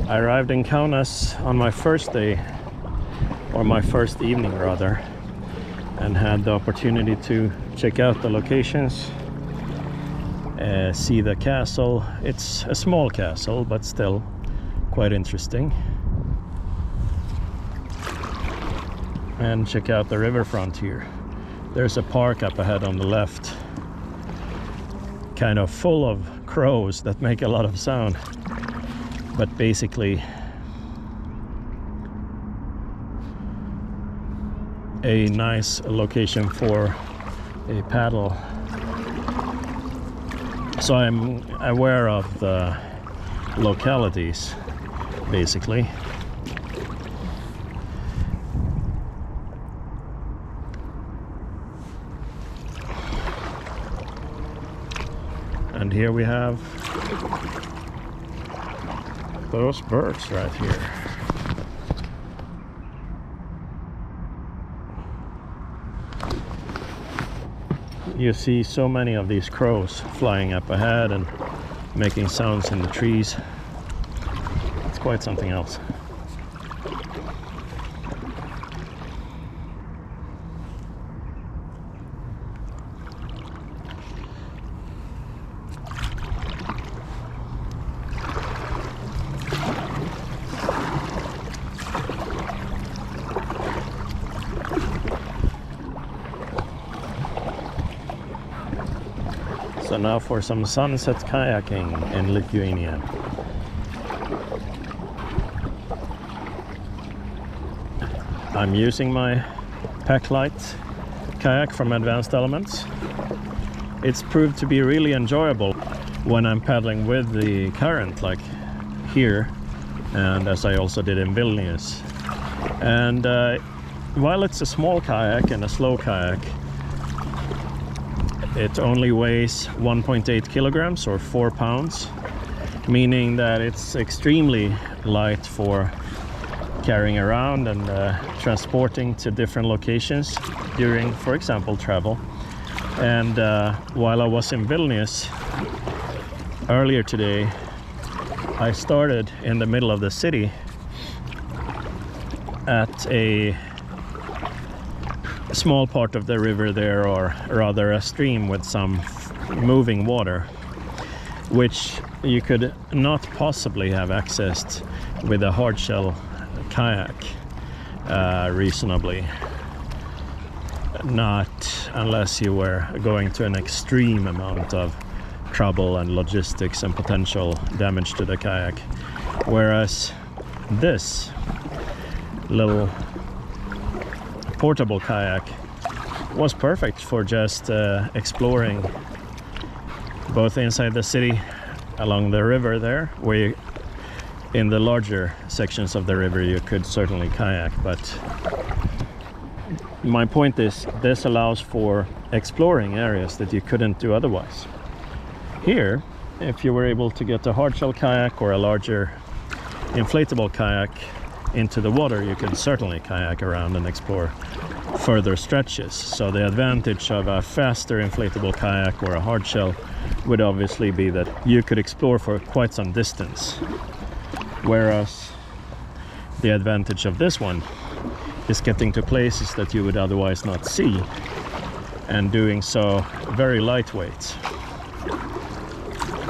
I arrived in Kaunas on my first day, or my first evening rather, and had the opportunity to check out the locations, see the castle. It's a small castle, but still quite interesting. And check out the riverfront here. There's a park up ahead on the left, kind of full of crows that make a lot of sound, but basically a nice location for a paddle. So I'm aware of the localities basically. And here we have those birds right here. You see so many of these crows flying up ahead and making sounds in the trees. It's quite something else. So now for some sunset kayaking in Lithuania. I'm using my Packlite kayak from Advanced Elements. It's proved to be really enjoyable when I'm paddling with the current, like here, and as I also did in Vilnius. And while it's a small kayak and a slow kayak, it only weighs 1.8 kilograms or 4 pounds, meaning that it's extremely light for carrying around and transporting to different locations during, for example, travel. And while I was in Vilnius earlier today, I started in the middle of the city at a small part of the river there, or rather a stream with some moving water, which you could not possibly have accessed with a hard shell kayak reasonably, not unless you were going to an extreme amount of trouble and logistics and potential damage to the kayak. Whereas this little portable kayak was perfect for just exploring both inside the city, along the river there, where you, in the larger sections of the river you could certainly kayak, but my point is this allows for exploring areas that you couldn't do otherwise. Here, if you were able to get a hard shell kayak or a larger inflatable kayak into the water, you can certainly kayak around and explore further stretches. So the advantage of a faster inflatable kayak or a hard shell would obviously be that you could explore for quite some distance, whereas the advantage of this one is getting to places that you would otherwise not see, and doing so very lightweight.